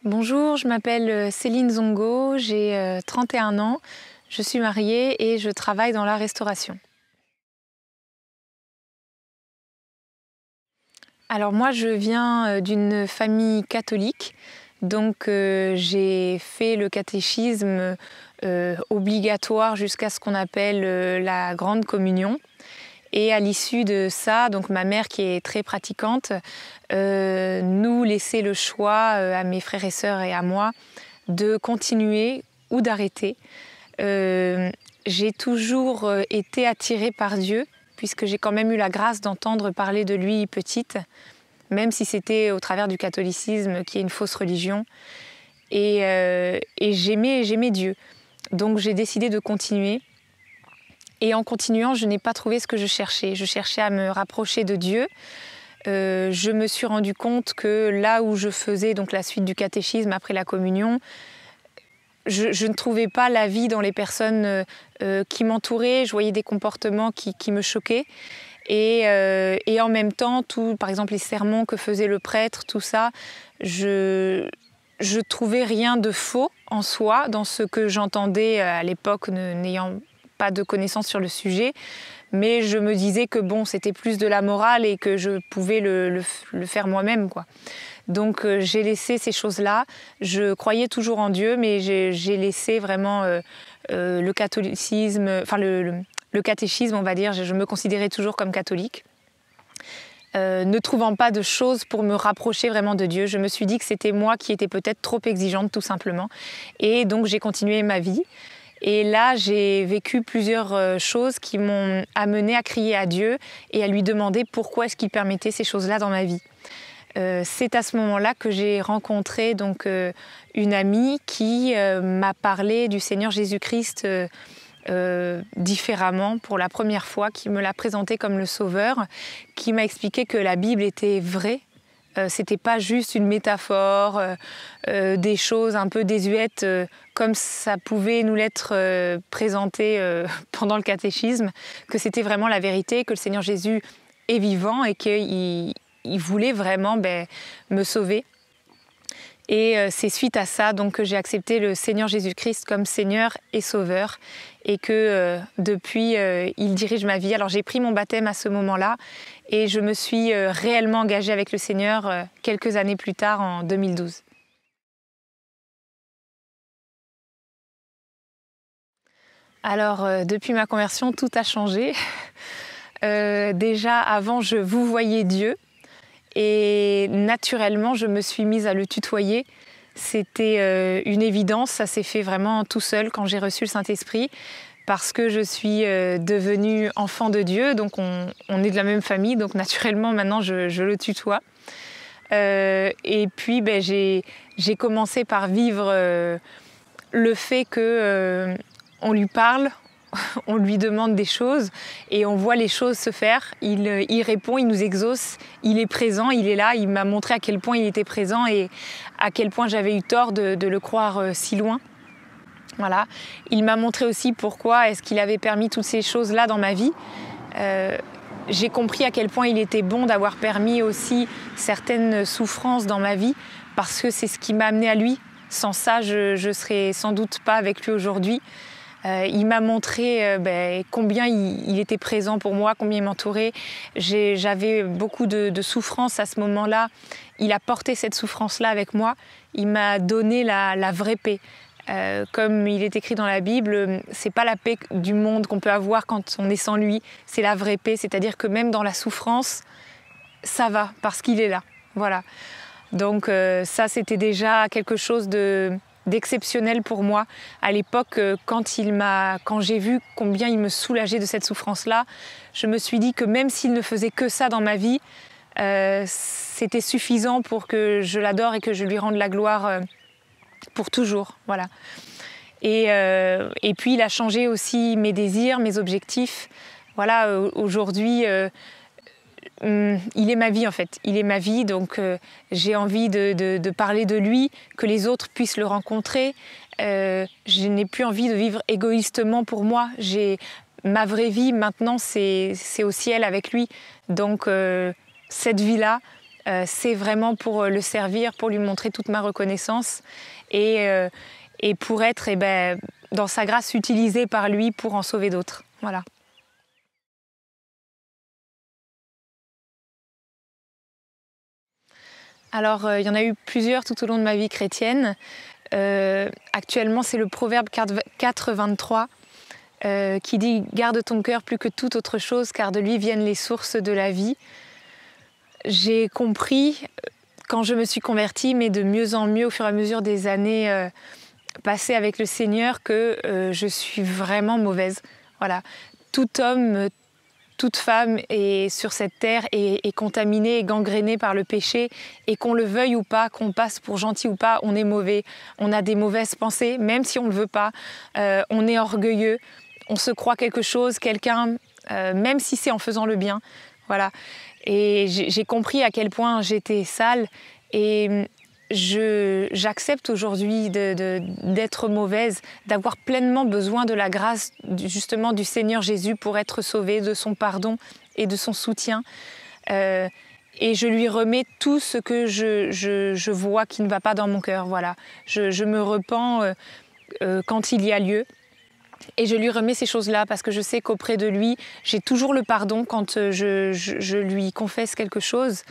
Bonjour, je m'appelle Céline Zongo, j'ai 31 ans, je suis mariée et je travaille dans la restauration. Alors moi, je viens d'une famille catholique, donc j'ai fait le catéchisme obligatoire jusqu'à ce qu'on appelle la grande communion. Et à l'issue de ça, donc ma mère qui est très pratiquante, nous laissait le choix à mes frères et sœurs et à moi de continuer ou d'arrêter. J'ai toujours été attirée par Dieu, puisque j'ai quand même eu la grâce d'entendre parler de lui petite, même si c'était au travers du catholicisme, qui est une fausse religion. Et j'aimais Dieu. Donc j'ai décidé de continuer. Et en continuant, je n'ai pas trouvé ce que je cherchais. Je cherchais à me rapprocher de Dieu. Je me suis rendu compte que là où je faisais donc la suite du catéchisme après la communion, je ne trouvais pas la vie dans les personnes qui m'entouraient. Je voyais des comportements qui me choquaient. Et en même temps, par exemple les sermons que faisait le prêtre, tout ça, je trouvais rien de faux en soi dans ce que j'entendais à l'époque, n'ayant pas de connaissances sur le sujet. Mais je me disais que bon, c'était plus de la morale et que je pouvais le faire moi-même, quoi. Donc j'ai laissé ces choses-là. Je croyais toujours en Dieu, mais j'ai laissé vraiment le catholicisme, enfin le catéchisme, on va dire. Je me considérais toujours comme catholique. Ne trouvant pas de choses pour me rapprocher vraiment de Dieu, je me suis dit que c'était moi qui étais peut-être trop exigeante, tout simplement. Et donc j'ai continué ma vie. Et là, j'ai vécu plusieurs choses qui m'ont amenée à crier à Dieu et à lui demander pourquoi est-ce qu'il permettait ces choses-là dans ma vie. C'est à ce moment-là que j'ai rencontré donc, une amie qui m'a parlé du Seigneur Jésus-Christ différemment pour la première fois, qui me l'a présenté comme le Sauveur, qui m'a expliqué que la Bible était vraie. C'était pas juste une métaphore, des choses un peu désuètes comme ça pouvait nous l'être présenté pendant le catéchisme, que c'était vraiment la vérité, que le Seigneur Jésus est vivant et qu'il voulait vraiment me sauver. Et c'est suite à ça donc, que j'ai accepté le Seigneur Jésus-Christ comme Seigneur et Sauveur et que depuis, il dirige ma vie. Alors j'ai pris mon baptême à ce moment-là et je me suis réellement engagée avec le Seigneur quelques années plus tard, en 2012. Alors depuis ma conversion, tout a changé. Déjà avant, je vous voyais Dieu. Et naturellement, je me suis mise à le tutoyer. C'était une évidence, ça s'est fait vraiment tout seul quand j'ai reçu le Saint-Esprit, parce que je suis devenue enfant de Dieu, donc on est de la même famille, donc naturellement maintenant je le tutoie. Et puis j'ai commencé par vivre le fait qu'on lui parle, on lui demande des choses et on voit les choses se faire. Il répond, il nous exauce, il est présent, il est là. Il m'a montré à quel point il était présent et à quel point j'avais eu tort de le croire si loin. Voilà. Il m'a montré aussi pourquoi est-ce qu'il avait permis toutes ces choses-là dans ma vie. J'ai compris à quel point il était bon d'avoir permis aussi certaines souffrances dans ma vie parce que c'est ce qui m'a amené à lui. Sans ça, je serais sans doute pas avec lui aujourd'hui. Il m'a montré combien il était présent pour moi, combien il m'entourait. J'avais beaucoup de souffrance à ce moment-là. Il a porté cette souffrance-là avec moi. Il m'a donné la vraie paix. Comme il est écrit dans la Bible, c'est pas la paix du monde qu'on peut avoir quand on est sans lui. C'est la vraie paix, c'est-à-dire que même dans la souffrance, ça va parce qu'il est là. Voilà. Donc ça, c'était déjà quelque chose d'exceptionnel pour moi. À l'époque, quand j'ai vu combien il me soulageait de cette souffrance-là, je me suis dit que même s'il ne faisait que ça dans ma vie, c'était suffisant pour que je l'adore et que je lui rende la gloire pour toujours. Voilà. Et puis, il a changé aussi mes désirs, mes objectifs. Voilà, aujourd'hui, il est ma vie en fait. Il est ma vie, donc j'ai envie de parler de lui, que les autres puissent le rencontrer. Je n'ai plus envie de vivre égoïstement pour moi. Ma vraie vie maintenant, c'est au ciel avec lui. Donc cette vie-là, c'est vraiment pour le servir, pour lui montrer toute ma reconnaissance et pour être dans sa grâce utilisée par lui pour en sauver d'autres. Voilà. Alors, il y en a eu plusieurs tout au long de ma vie chrétienne. Actuellement, c'est le Proverbe 4, 23 qui dit « Garde ton cœur plus que toute autre chose, car de lui viennent les sources de la vie ». J'ai compris, quand je me suis convertie, mais de mieux en mieux au fur et à mesure des années passées avec le Seigneur, que je suis vraiment mauvaise. Voilà. Tout homme, toute femme est sur cette terre est contaminée et gangrénée par le péché, et qu'on le veuille ou pas, qu'on passe pour gentil ou pas, on est mauvais, on a des mauvaises pensées, même si on ne le veut pas, on est orgueilleux, on se croit quelque chose, quelqu'un, même si c'est en faisant le bien. Voilà. Et j'ai compris à quel point j'étais sale, et j'accepte aujourd'hui d'être mauvaise, d'avoir pleinement besoin de la grâce justement du Seigneur Jésus pour être sauvée, de son pardon et de son soutien. Et je lui remets tout ce que je vois qui ne va pas dans mon cœur. Voilà. Je me repens quand il y a lieu. Et je lui remets ces choses-là parce que je sais qu'auprès de lui, j'ai toujours le pardon quand je lui confesse quelque chose.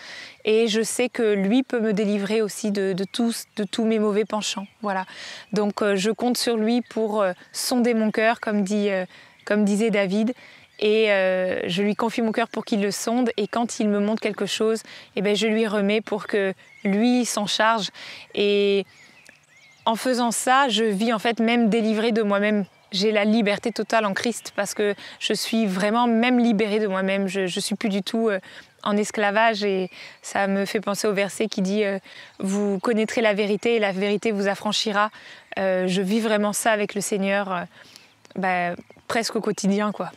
Et je sais que lui peut me délivrer aussi de tous mes mauvais penchants. Voilà. Donc je compte sur lui pour sonder mon cœur, comme disait David. Et je lui confie mon cœur pour qu'il le sonde. Et quand il me montre quelque chose, je lui remets pour que lui s'en charge. Et en faisant ça, je vis en fait même délivrée de moi-même. J'ai la liberté totale en Christ parce que je suis vraiment même libérée de moi-même. Je ne suis plus du tout en esclavage, et ça me fait penser au verset qui dit « Vous connaîtrez la vérité et la vérité vous affranchira ». Je vis vraiment ça avec le Seigneur presque au quotidien, quoi.